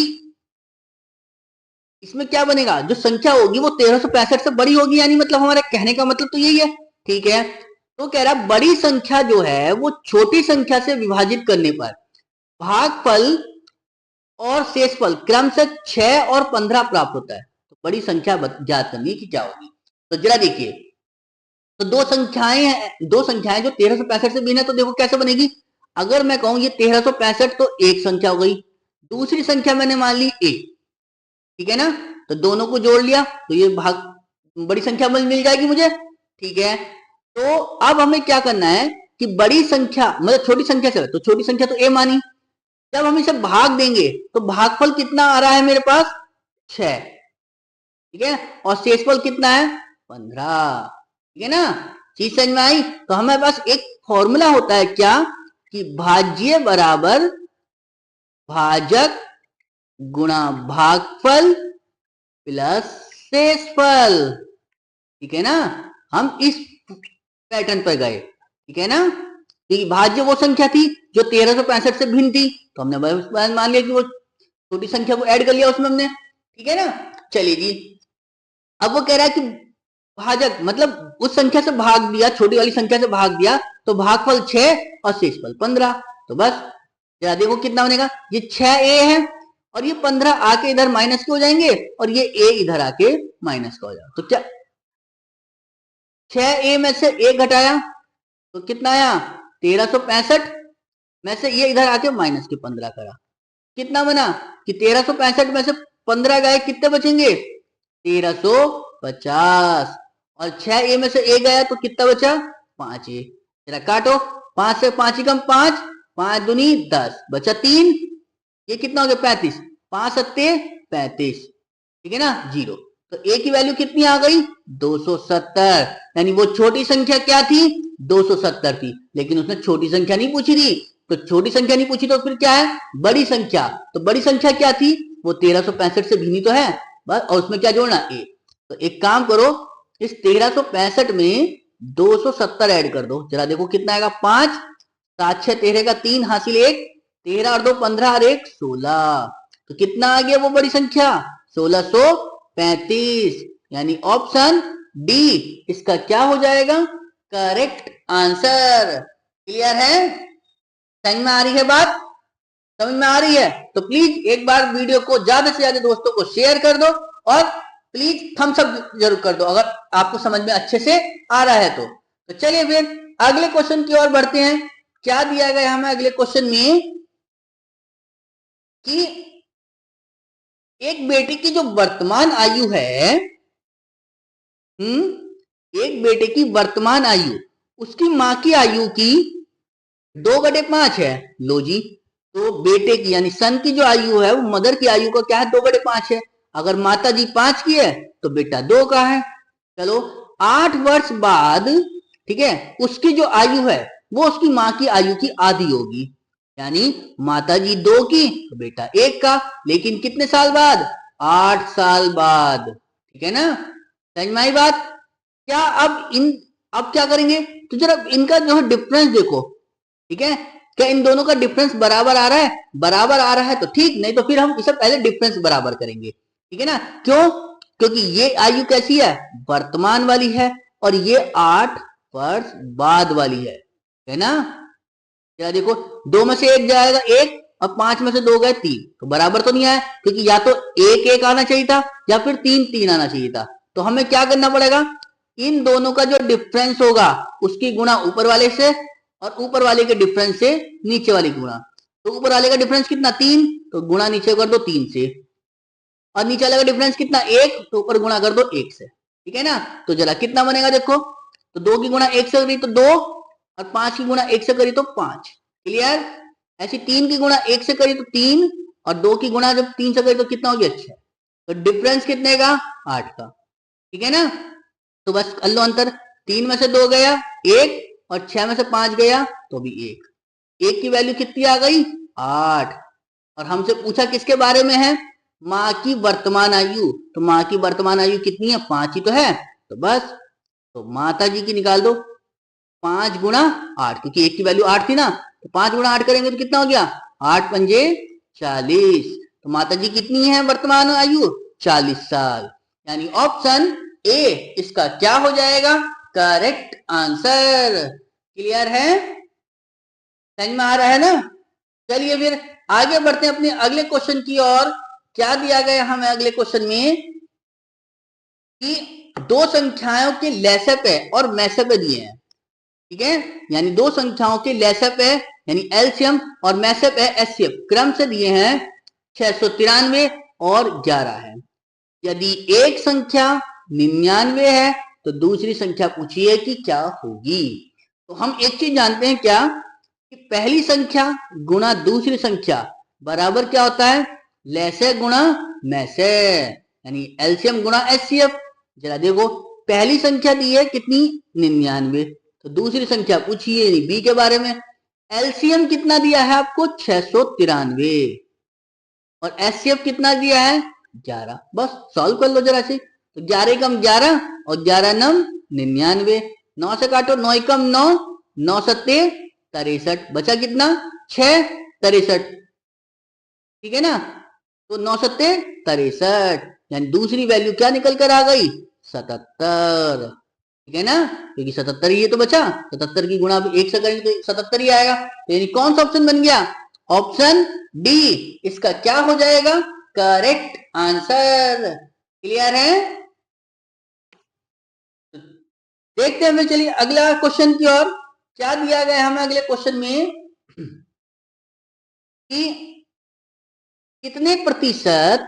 इसमें क्या बनेगा, जो संख्या होगी वो 1365 से बड़ी होगी, यानी मतलब हमारे कहने का मतलब तो यही है। ठीक है, तो कह रहा बड़ी संख्या जो है वो छोटी संख्या से विभाजित करने पर भागफल और शेषफल क्रम से 6 और 15 प्राप्त होता है। तो बड़ी संख्या ज्ञात करनी की क्या होगी, तो जरा देखिए, तो दो संख्याएं जो 1365 से भिन्न है, तो देखो कैसे बनेगी। अगर मैं कहूं ये 1365 तो एक संख्या हो गई, दूसरी संख्या मैंने मान ली ए, ठीक है ना, तो दोनों को जोड़ लिया तो ये भाग बड़ी संख्या मिल जाएगी मुझे। ठीक है, तो अब हमें क्या करना है कि बड़ी संख्या मतलब छोटी संख्या से, तो छोटी संख्या तो ए मानी, जब हम इसे भाग देंगे तो भागफल कितना आ रहा है मेरे पास, 6। ठीक है, और शेषफल कितना है, 15। ठीक है ना, चीज समझ में आई। तो हमारे पास एक फॉर्मूला होता है क्या, कि भाज्य बराबर भाजक गुणा भागफल प्लस शेषफल। ठीक है ना, हम इस पैटर्न पर गए। ठीक है ना, क्योंकि भाज्य वो संख्या थी जो 1365 से भिन्न थी, तो हमने मान लिया कि वो छोटी संख्या को ऐड कर लिया उसमें हमने। ठीक है ना, चलिए जी, अब वो कह रहा है कि भाजक मतलब उस संख्या से भाग दिया, छोटी वाली संख्या से भाग दिया, तो भागफल 6 और शेषफल 15। तो बस जरा देखो कितना बनेगा, ये 6a है और ये 15 आके इधर माइनस के हो जाएंगे और ये a इधर आके माइनस का हो जाएगा। तो क्या 6a में से a घटाया तो कितना आया, 1365 में से ये इधर आके माइनस के 15 करा, कितना बना कि 1365 में से 15 गए, कितने बचेंगे, 1350। और 6a में से a गया तो कितना बचा, 5a। जरा काटो, 5 से 5 ही कम 5, 5 दूनी 10, बचा 3, ये कितना हो गया 35, 5 सत्ते 35। ठीक है ना, 0। तो a की वैल्यू कितनी आ गई, 270। यानी वो छोटी संख्या क्या थी, 270 थी, लेकिन उसने छोटी संख्या नहीं पूछी थी, तो छोटी संख्या नहीं पूछी तो फिर क्या है, बड़ी संख्या। तो बड़ी संख्या क्या थी, वो 1365 से भिन्न तो है बस, और उसमें क्या जोड़ना, a। तो एक काम करो, इस 1365 में 270 ऐड कर दो, जरा देखो कितना आएगा, 5 7 6 13 का 3 हासिल 1, 13 और 2 15 और 1 16। तो कितना आ गया वो बड़ी संख्या, 1635। यानी ऑप्शन डी इसका क्या हो जाएगा, करेक्ट आंसर। क्लियर है, समझ में आ रही है बात, समझ में आ रही है तो प्लीज एक बार वीडियो को ज्यादा से ज्यादा दोस्तों को शेयर कर दो और प्लीज थम्स अप जरूर कर दो अगर आपको समझ में अच्छे से आ रहा है तो चलिए फिर अगले क्वेश्चन की ओर बढ़ते हैं। क्या दिया गया हमें अगले क्वेश्चन में कि एक बेटे की जो वर्तमान आयु है, एक बेटे की वर्तमान आयु उसकी मां की आयु की 2/5 है। लो जी, तो बेटे की यानी सन की जो आयु है वो मदर की आयु का क्या है, 2/5 है। अगर माता जी 5 की है तो बेटा 2 का है। चलो 8 वर्ष बाद, ठीक है, उसकी जो आयु है वो उसकी मां की आयु की आधी होगी, यानी माता जी 2 की तो बेटा 1 का, लेकिन कितने साल बाद, 8 साल बाद। ठीक है ना, समझ में आई बात। क्या अब क्या करेंगे, तो जरा इनका जो है डिफरेंस देखो, ठीक है, क्या इन दोनों का डिफरेंस बराबर आ रहा है, बराबर आ रहा है तो ठीक, नहीं तो फिर हम इसे पहले डिफरेंस बराबर करेंगे, ठीक है ना। क्यों, क्योंकि ये आयु कैसी है, वर्तमान वाली है, और ये 8 वर्ष बाद वाली है ना। क्या देखो, 2 में से 1 जाएगा 1, और 5 में से 2 गए 3, तो बराबर तो नहीं आया, क्योंकि या तो 1 1 आना चाहिए था, या फिर 3 3 आना चाहिए था। तो हमें क्या करना पड़ेगा, इन दोनों का जो डिफरेंस होगा उसकी गुणा ऊपर वाले से, और ऊपर वाले के डिफरेंस से नीचे वाले गुणा। तो ऊपर वाले का डिफरेंस कितना 3, तो गुणा नीचे कर दो 3 से, और नीचे वाले का डिफरेंस कितना 1, तो ऊपर गुणा कर दो 1 से, ठीक है ना। तो जरा कितना बनेगा देखो, तो 2 की गुणा 1 से करी तो 2, और 5 की गुणा 1 से करी तो 5, क्लियर। ऐसी 3 की गुणा 1 से करी तो 3, और 2 की गुणा जब 3 से करी तो कितना हो गया 6, तो डिफरेंस कितने का 8 का, ठीक है ना। तो बस कर लो अंतर, 3 में से 2 गया 1, और 6 में से 5 गया तो भी 1 की वैल्यू कितनी आ गई 8। और हमसे पूछा किसके बारे में है, माँ की वर्तमान आयु, तो माँ की वर्तमान आयु कितनी है 5 ही तो है, तो बस, तो माता जी की निकाल दो 5 गुणा 8, क्योंकि 1 की वैल्यू 8 थी ना, तो 5 गुणा 8 करेंगे तो कितना हो गया 8 पंजे 40, तो माता जी कितनी है वर्तमान आयु 40 साल, यानी ऑप्शन ए इसका क्या हो जाएगा करेक्ट आंसर। क्लियर है, समझ में आ रहा है ना। चलिए फिर आगे बढ़ते हैं अपने अगले क्वेश्चन की ओर। क्या दिया गया हमें अगले क्वेश्चन में, कि दो संख्याओं के लैसप है और मैसप दिए हैं, ठीक है, यानी दो संख्याओं के लैसप है यानी एलसीएम, और मैसप है एचसीएफ, क्रम से दिए हैं 693 और 11 है। यदि एक संख्या 99 है तो दूसरी संख्या पूछिए कि क्या होगी। तो हम एक चीज जानते हैं क्या, कि पहली संख्या गुणा दूसरी संख्या बराबर क्या होता है, लैसे गुणा मैसे, यानी एलसीएम गुणा एचसीएफ। जरा देखो, पहली संख्या दी है कितनी 99, तो दूसरी संख्या पूछिए यानी बी के बारे में, एलसीएम कितना दिया है आपको 693, और एचसीएफ कितना दिया है 11, बस सॉल्व कर लो जरा से। तो 11 कम 11 और 11 नम 99, 9 से काटो 9 कम 9, 9 सत्ते 63, बचा कितना 6 63, ठीक है ना। तो 9 सत्ते 63, यानी दूसरी वैल्यू क्या निकल कर आ गई 77, ठीक है ना, क्योंकि 77 ही ये तो बचा, 77 की गुणा 1 से करेंगे तो 77 ही आएगा, तो यानी कौन सा ऑप्शन बन गया, ऑप्शन डी इसका क्या हो जाएगा करेक्ट आंसर। क्लियर है, देखते हैं चलिए अगला क्वेश्चन की ओर। क्या दिया गया हमें अगले क्वेश्चन में, कि कितने प्रतिशत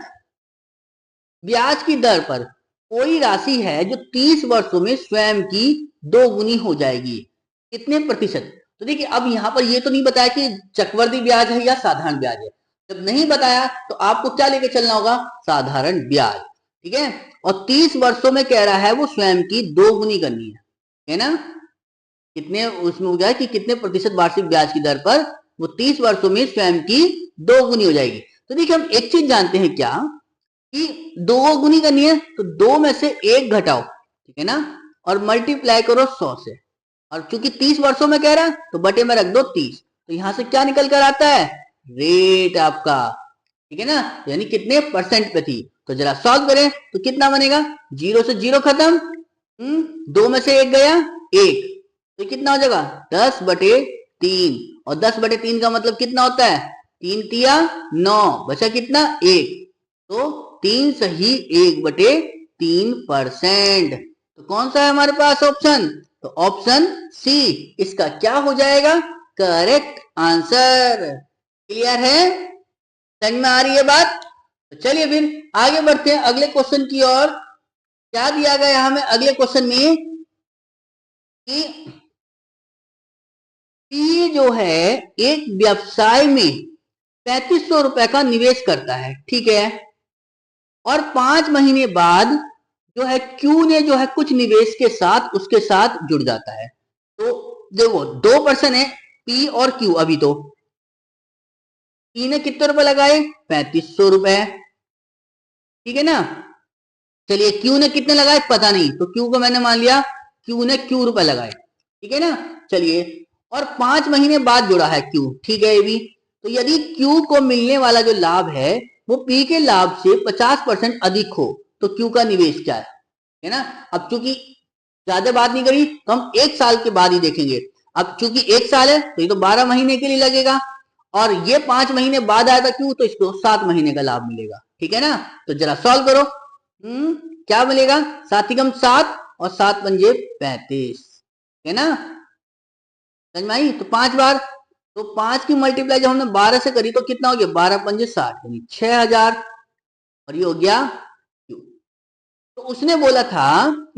ब्याज की दर पर कोई राशि है जो 30 वर्षों में स्वयं की 2 गुनी हो जाएगी, कितने प्रतिशत। तो देखिए अब यहां पर ये तो नहीं बताया कि चक्रवृद्धि ब्याज है या साधारण ब्याज है, जब नहीं बताया तो आपको क्या लेके चलना होगा साधारण ब्याज, ठीक है। और 30 वर्षों में कह रहा है वो स्वयं की 2 गुनी करनी है ना। कितने उसमें हो गया कि कितने प्रतिशत वार्षिक ब्याज की दर पर वो 30 वर्षों में स्वयं की 2 गुनी हो जाएगी। तो देखिए हम एक चीज जानते हैं क्या, कि 2 गुनी करनी है तो 2 में से 1 घटाओ, ठीक है ना, और मल्टीप्लाई करो 100 से, और चूंकि 30 वर्षों में कह रहा है तो बटे में रख दो 30, तो यहां से क्या निकल कर आता है रेट आपका, ठीक है ना, यानी कितने परसेंट पे थी। तो जरा सॉल्व करें तो कितना बनेगा, 0 से 0 खत्म, 2 में से 1 गया 1, तो कितना हो जाएगा 10/3, और 10/3 का मतलब कितना होता है 3 तिया 9, बचा कितना 1, तो 3 सही 1/3%। तो कौन सा है हमारे पास ऑप्शन, तो ऑप्शन सी इसका क्या हो जाएगा करेक्ट आंसर। क्लियर है, समझ में आ रही है बात। तो चलिए फिर आगे बढ़ते हैं अगले क्वेश्चन की ओर। क्या दिया गया हमें अगले क्वेश्चन में, कि ये जो है एक व्यवसाय में 3500 रुपए का निवेश करता है, ठीक है, और 5 महीने बाद जो है क्यू ने जो है कुछ निवेश के साथ उसके साथ जुड़ जाता है। तो देखो 2 पर्सन है पी और क्यू, अभी तो पी ने कितने रुपए लगाए 3500 रुपए, ठीक है ना, चलिए क्यू ने कितने लगाए पता नहीं, तो क्यू को मैंने मान लिया क्यू ने क्यू रुपए लगाए, ठीक है ना। चलिए, और 5 महीने बाद जुड़ा है क्यू, ठीक है ये भी। तो यदि क्यू को मिलने वाला जो लाभ है वो पी के लाभ से 50% अधिक हो तो क्यू का निवेश क्या है ना। अब चूंकि ज्यादा बात नहीं करी तो हम 1 साल के बाद ही देखेंगे। अब चूंकि 1 साल है तो ये तो 12 महीने के लिए लगेगा, और ये 5 महीने बाद आया था क्यों, तो इसको 7 महीने का लाभ मिलेगा, ठीक है ना। तो जरा सॉल्व करो। क्या मिलेगा, 7 एकम 7 और 7 पंजे 35, है ना। समझ में आई। तो 5 बार, तो 5 की मल्टीप्लाई जब हमने 12 से करी तो कितना हो गया, 12 पंजे 60 यानी 6000, और ये हो गया क्यू। तो उसने बोला था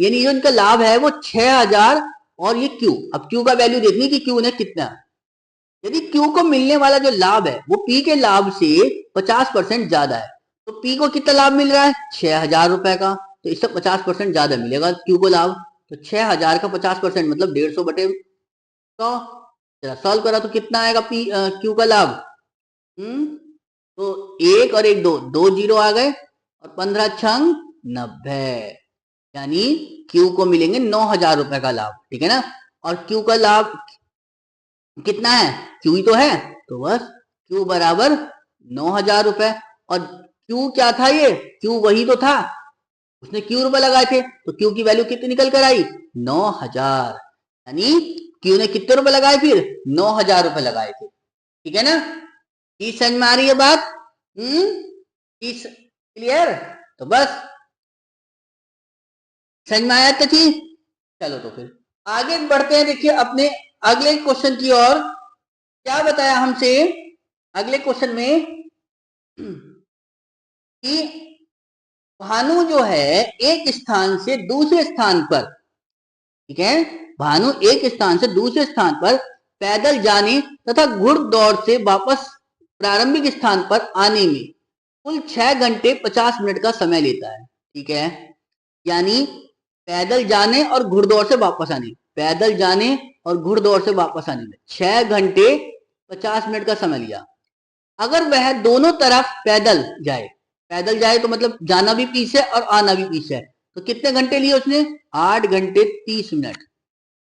यानी जो इनका लाभ है वो 6000 और ये क्यू। अब क्यू का वैल्यू देखनी कि क्यू ने कितना, यदि क्यू को मिलने वाला जो लाभ है वो पी के लाभ से 50% ज्यादा है, तो पी को कितना लाभ मिल रहा है 6000 रुपए का, तो इससे 50% ज्यादा मिलेगा क्यू को लाभ। तो 6000 का 50% मतलब 150 बटे 100। जरा सॉल्व करा तो कितना आएगा पी क्यू का लाभ। तो 1 और 1 2 2 जीरो आ गए, और 15 छंग 90, यानी क्यू को मिलेंगे 9000 रुपए का लाभ, ठीक है ना। और क्यू का लाभ कितना है, क्यू ही तो है, तो बस क्यू बराबर 9000 रुपए। और क्यू क्या था, ये क्यू वही तो था, उसने क्यू रुपए लगाए थे, तो क्यू की वैल्यू कितनी निकल कर आई 9000, यानी क्यू ने कितने रुपए लगाए फिर 9000 रुपए लगाए थे, ठीक है ना। की समझ में आ रही है बात, क्लियर। तो बस समझ में आया तो ठीक। चलो तो फिर आगे बढ़ते हैं, देखिए अपने अगले क्वेश्चन की ओर। क्या बताया हमसे अगले क्वेश्चन में कि भानु जो है एक स्थान से दूसरे स्थान पर, ठीक है, भानु एक स्थान से दूसरे स्थान पर पैदल जाने तथा घुड़दौड़ से वापस प्रारंभिक स्थान पर आने में कुल 6 घंटे 50 मिनट का समय लेता है, ठीक है। यानी पैदल जाने और घुड़दौड़ से वापस आने, पैदल जाने और घुड़दौड़ से वापस आने में 6 घंटे 50 मिनट का समय लिया। अगर वह दोनों तरफ पैदल जाए तो मतलब जाना भी पीछे और आना भी पीछे, तो कितने घंटे लिए उसने 8 घंटे 30 मिनट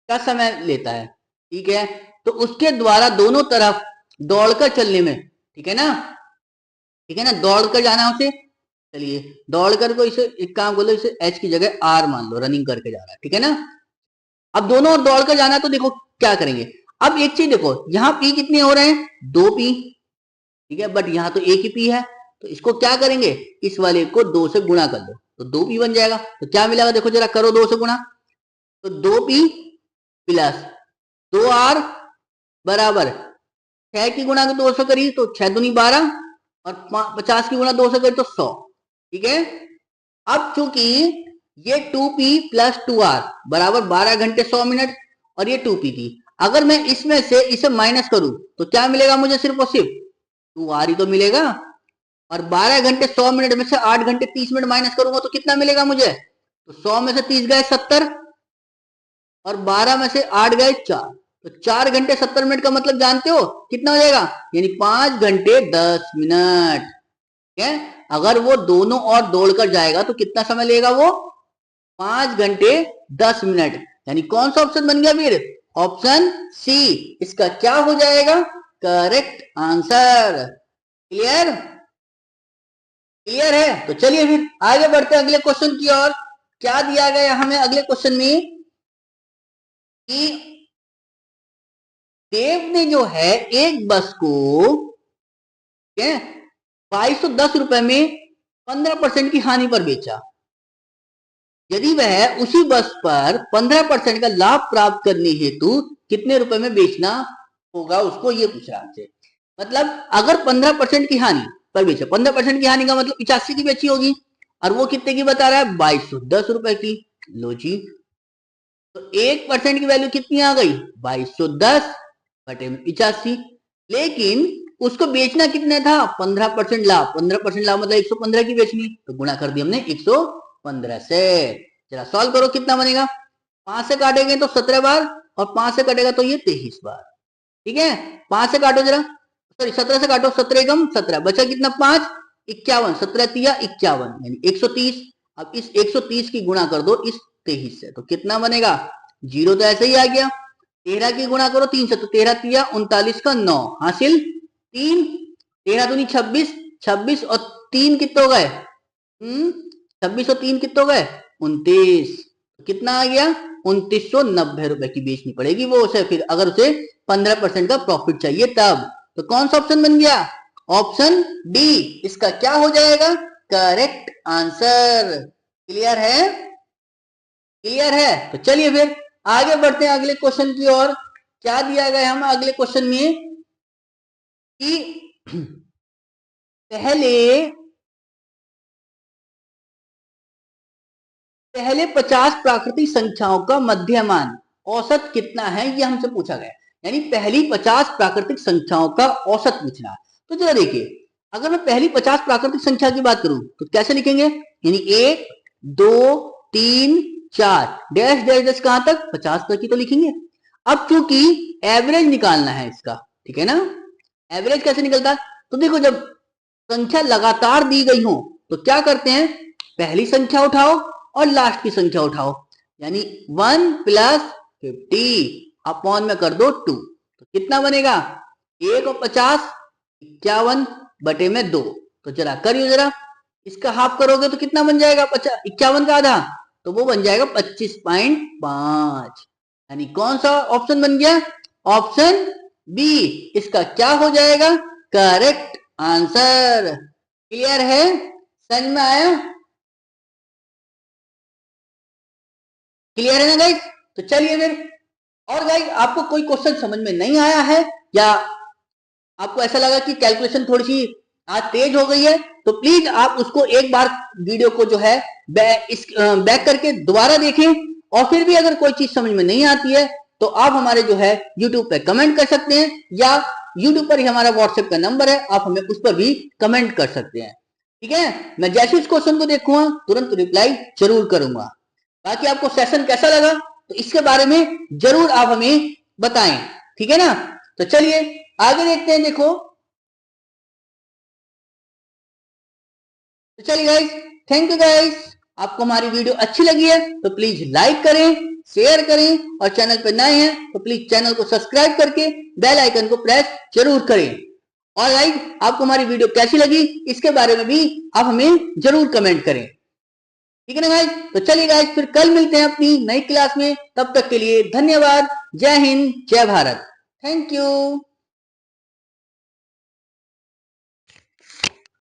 का समय लेता है, ठीक है। तो उसके द्वारा दोनों तरफ दौड़कर चलने में, ठीक है ना, ठीक है ना, दौड़कर जाना उसे। चलिए दौड़कर को इसे एक काम कर लो, इसे एच की जगह आर मान लो, रनिंग करके जा रहा है, ठीक है ना। अब दोनों ओर दौड़कर जाना, तो देखो क्या करेंगे। अब एक चीज देखो, यहाँ पी कितने हो रहे हैं 2 पी, ठीक है, बट यहाँ तो एक ही पी है, तो इसको क्या करेंगे, इस वाले को 2 से गुणा कर दो तो 2 पी बन जाएगा। तो क्या मिलेगा देखो जरा करो 2 से गुणा, तो 2 पी प्लस 2 आर बराबर 6 की गुणा 2 से करी तो 6 दूनी 12, और 50 की गुणा 2 से करी तो 100, ठीक है। अब चूंकि ये 2p प्लस 2r बराबर 12 घंटे 100 मिनट, और ये 2p थी, अगर मैं इसमें से इसे माइनस करूं तो क्या मिलेगा मुझे, सिर्फ और सिर्फ 2r ही तो मिलेगा। और 12 घंटे 100 मिनट में से 8 घंटे 30 मिनट माइनस करूंगा तो कितना मिलेगा मुझे, तो 100 में से 30 गए 70, और 12 में से 8 गए 4, तो 4 घंटे 70 मिनट का मतलब जानते हो कितना हो जाएगा, यानी 5 घंटे 10 मिनट, ठीक है। अगर वो दोनों ओर दौड़कर जाएगा तो कितना समय लेगा वो 5 घंटे 10 मिनट, यानी कौन सा ऑप्शन बन गया फिर, ऑप्शन सी इसका क्या हो जाएगा करेक्ट आंसर। क्लियर, क्लियर है। तो चलिए फिर आगे बढ़ते हैं अगले क्वेश्चन की ओर। क्या दिया गया हमें अगले क्वेश्चन में कि देव ने जो है एक बस को 2210 रुपए में 15% की हानि पर बेचा। यदि वह उसी बस पर 15% का लाभ प्राप्त करने हेतु कितने रुपए में बेचना होगा उसको, ये पूछ रहा है। मतलब अगर 15% की हानि पर बेचा, 15% की हानि का मतलब 85 की बेची होगी, और वो कितने की बता रहा है 2210 रुपए की। लो जी, तो 1% की वैल्यू कितनी आ गई 2210 बटे 85, लेकिन उसको बेचना कितने था 15% लाभ, 15% लाभ मतलब 115 की बेचनी, तो गुणा कर दिया हमने 115 से। जरा सॉल्व करो कितना बनेगा, 5 से काटेंगे तो 17 बार, और 5 से कटेगा तो ये 23 बार, ठीक है। 5 से काटो जरा, सॉरी 17 से काटो, 17 कम 17 बचा कितना 5 51, 17 तिया 51 यानी 130, अब इस 130 की गुणा कर दो इस 23 से, तो कितना बनेगा? 0 तो ऐसे ही आ गया। 13 की गुणा करो 3 से, तो 13 तिया 39 का 9 हासिल 3। 13 दूनी 26, 26 और 3 कितने हो गए? 26 और 3 कितने हो गए? 29। कितना आ गया? 2990 रुपए की बेचनी पड़ेगी वो उसे, फिर अगर उसे 15% का प्रॉफिट चाहिए तब। तो कौन सा ऑप्शन बन गया? ऑप्शन डी इसका क्या हो जाएगा? Correct answer. क्लियर है? क्लियर है? तो चलिए फिर आगे बढ़ते हैं अगले क्वेश्चन की ओर। क्या दिया गया हम अगले क्वेश्चन में कि पहले 50 प्राकृतिक संख्याओं का मध्यमान औसत कितना है, ये हमसे पूछा गया। यानी पहली 50 प्राकृतिक संख्याओं का औसत पूछना है। तो जरा देखिए, अगर मैं पहली 50 प्राकृतिक संख्या की बात करूं तो कैसे लिखेंगे? यानी 1 2 3 4 डैश डैश डैश कहां तक? 50 तक ही तो लिखेंगे। अब चूंकि एवरेज निकालना है इसका, ठीक है ना? एवरेज कैसे निकलता है? तो देखो, जब संख्या लगातार दी गई हो तो क्या करते हैं? पहली संख्या उठाओ और लास्ट की संख्या उठाओ, यानी 1 प्लस 50 अपॉन में कर दो 2, तो कितना बनेगा? 1 और 50 51 बटे में 2। तो जरा करियो, जरा इसका हाफ करोगे तो कितना बन जाएगा? 51 का आधा, तो वो बन जाएगा 25.5। यानी कौन सा ऑप्शन बन गया? ऑप्शन बी इसका क्या हो जाएगा? Correct answer. क्लियर है? समझ में आया? क्लियर है ना गाइस? तो चलिए फिर, और गाइस आपको कोई क्वेश्चन समझ में नहीं आया है या आपको ऐसा लगा कि कैलकुलेशन थोड़ी सी आज तेज हो गई है, तो प्लीज आप उसको एक बार वीडियो को जो है बैक करके दोबारा देखें। और फिर भी अगर कोई चीज समझ में नहीं आती है तो आप हमारे जो है यूट्यूब पे कमेंट कर सकते हैं, या यूट्यूब पर ही हमारा व्हाट्सएप का नंबर है, आप हमें उस पर भी कमेंट कर सकते हैं। ठीक है, मैं जैसे उस क्वेश्चन को देखूंगा तुरंत रिप्लाई जरूर करूंगा। बाकी आपको सेशन कैसा लगा तो इसके बारे में जरूर आप हमें बताएं, ठीक है ना? तो चलिए आगे देखते हैं। देखो, तो चलिए गाइस, थैंक यू गाइस। आपको हमारी वीडियो अच्छी लगी है तो प्लीज लाइक करें, शेयर करें, और चैनल पर नए हैं तो प्लीज चैनल को सब्सक्राइब करके बेल आइकन को प्रेस जरूर करें। और गाइस, आपको हमारी वीडियो कैसी लगी इसके बारे में भी आप हमें जरूर कमेंट करें, ठीक है ना गाइस? तो चलिए गाइस, फिर कल मिलते हैं अपनी नई क्लास में। तब तक के लिए धन्यवाद। जय हिंद, जय भारत। Thank you.